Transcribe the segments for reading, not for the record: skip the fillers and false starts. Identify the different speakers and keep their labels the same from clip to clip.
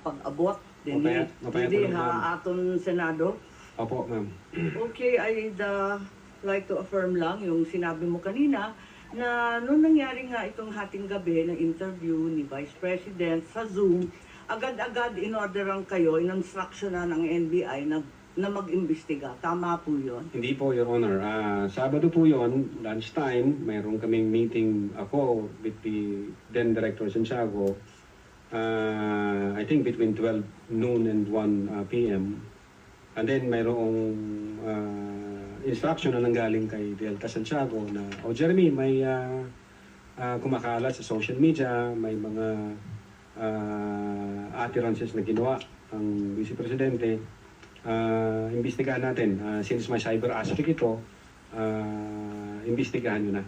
Speaker 1: pag-abot din
Speaker 2: Mapayat
Speaker 1: hindi
Speaker 2: po, ma'am.
Speaker 1: aton Senado.
Speaker 2: Opo, ma'am.
Speaker 1: Okay, I'd like to affirm lang yung sinabi mo kanina na nung nangyari nga itong hating gabi ng interview ni Vice President sa Zoom, agad-agad in-orderan kayo, in-instruction na ng NBI na mag-imbestiga. Tama po yun?
Speaker 2: Hindi po, Your Honor. Sabado po yun, lunchtime, mayroon kaming meeting ako with the then Director Santiago. I think between 12 noon and 1 p.m. And then mayroong instruction na nanggaling kay Delta Santiago na, Jeremy, may kumakalat sa social media, may mga utterances na ginawa ang Vice Presidente. Imbestigahan natin. Since may cyber aspect ito, imbestigahan nyo na.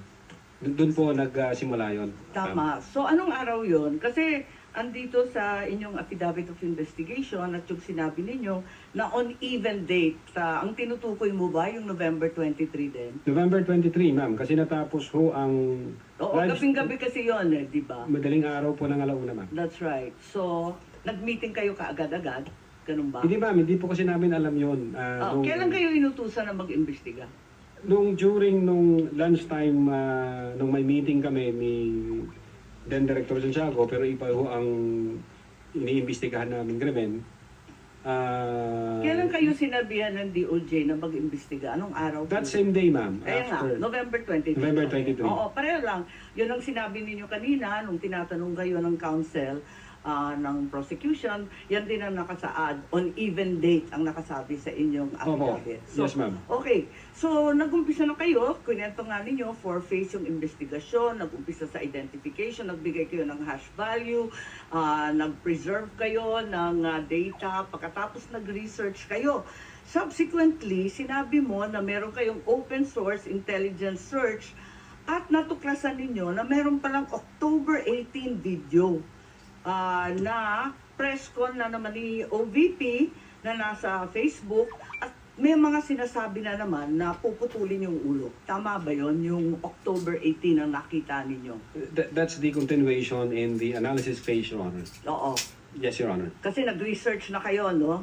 Speaker 2: Doon po nagsimula yun.
Speaker 1: Tama. So anong araw yun? Kasi andito sa inyong affidavit of investigation at yung sinabi ninyo na on even date, ang tinutukoy mo ba yung November 23 din?
Speaker 2: November 23, ma'am. Kasi natapos ho ang...
Speaker 1: Oo, gabing-gabi kasi yun di ba?
Speaker 2: Madaling araw po ng alauna, ma'am.
Speaker 1: That's right. So, nag-meeting kayo kaagad-agad? Ganun ba?
Speaker 2: Hindi, ma'am. Hindi po kasi namin alam yun.
Speaker 1: Kailan kayo inutusan na mag-imbestiga?
Speaker 2: During lunchtime, nung may meeting kami ni then Director Santiago, pero iba ho ang iniimbestigahan namin krimen.
Speaker 1: Kailan kayo sinabihan ng DOJ na mag-imbestiga? Anong araw?
Speaker 2: That same day, ma'am.
Speaker 1: Kaya nga, November 23.
Speaker 2: November 23.
Speaker 1: Oo, pareho lang. Yun ang sinabi ninyo kanina nung tinatanong kayo ng counsel ng prosecution, yan din ang nakasaad. On even date ang nakasabi sa inyong affidavit.
Speaker 2: So, yes, ma'am.
Speaker 1: Okay. So, nag-umpisa na kayo. Kunento nga ninyo, four-phase yung investigasyon, nag-umpisa sa identification, nagbigay kayo ng hash value, nag-preserve kayo ng data, pagkatapos nag-research kayo. Subsequently, sinabi mo na meron kayong open source intelligence search at natuklasan ninyo na meron palang October 18 video na press con na naman ni OVP na nasa Facebook at may mga sinasabi na naman na puputulin yung ulo. Tama ba yon yung October 18 ang nakita ninyo?
Speaker 2: That's the continuation in the analysis phase, Your Honor.
Speaker 1: Oo.
Speaker 2: Yes, Your Honor.
Speaker 1: Kasi nag-research na kayo, no?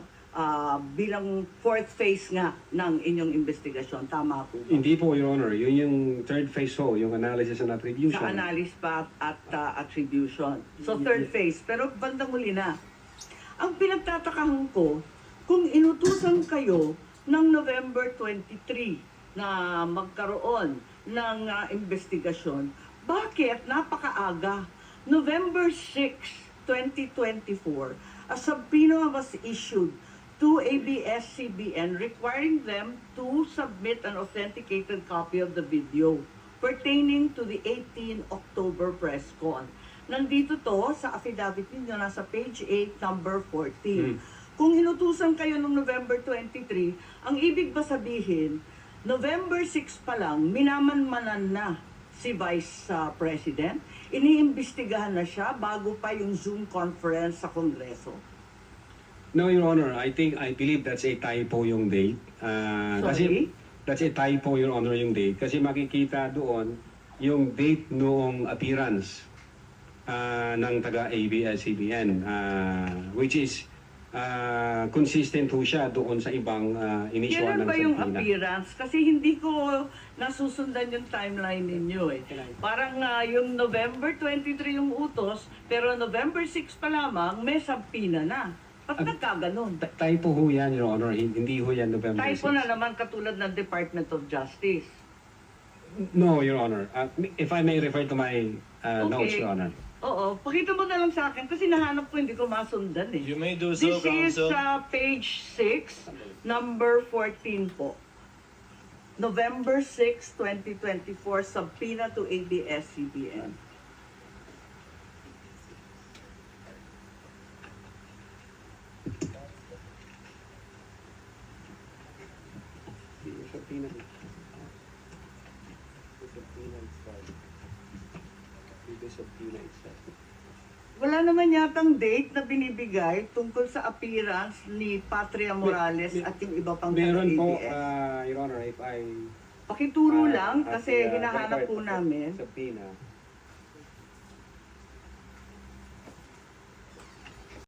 Speaker 1: Bilang fourth phase nga ng inyong investigasyon. Tama po ba?
Speaker 2: Hindi po, Your Honor. Yun yung third phase ho, yung analysis and attribution.
Speaker 1: Sa analysis pa at attribution. So third phase. Pero bandang huli na. Ang pinagtatakahan ko, kung inutusan kayo ng November 23 na magkaroon ng investigasyon, bakit napakaaga? November 6, 2024, a subpoena was issued to ABS-CBN requiring them to submit an authenticated copy of the video pertaining to the 18 October press con. Nandito to sa affidavit ninyo, nasa page 8, number 14. Kung inutusan kayo noong November 23, ang ibig ba sabihin, November 6 pa lang, minamanmanan na si Vice President, iniimbestigahan na siya bago pa yung Zoom conference sa Kongreso.
Speaker 2: No, Your Honor. I believe that's a typo yung date.
Speaker 1: Sorry?
Speaker 2: That's a typo, Your Honor, yung date. Kasi makikita doon yung date noong appearance ng taga-ABS-CBN, which is consistent ho siya doon sa ibang inisyuan ng
Speaker 1: Kailan ba yung
Speaker 2: subpoena.
Speaker 1: appearance? Kasi hindi ko nasusundan yung timeline ninyo eh. Parang yung November 23 yung utos, pero November 6 pa lamang may subpoena na. Ba't nagkaganon?
Speaker 2: Typo ho yan, Your Honor. Hindi ho yan November 6.
Speaker 1: Typo na naman katulad ng Department of Justice.
Speaker 2: No, Your Honor. If I may refer to my notes, Your Honor.
Speaker 1: Oo, pakita mo na lang sa akin kasi nahanap ko hindi ko masundan eh.
Speaker 3: You may do so,
Speaker 1: This is
Speaker 3: Counsel.
Speaker 1: page 6, number 14 po. November 6, 2024, subpoena to ABS-CBN. Wala naman yatang date na binibigay tungkol sa appearance ni Patria Morales at yung iba pang
Speaker 2: Meron po,
Speaker 1: taga-ABS.
Speaker 2: Your Honor, if I...
Speaker 1: Pakituro lang
Speaker 2: as
Speaker 1: kasi
Speaker 2: the,
Speaker 1: hinahanap po
Speaker 2: record
Speaker 1: namin.
Speaker 2: Subpoena.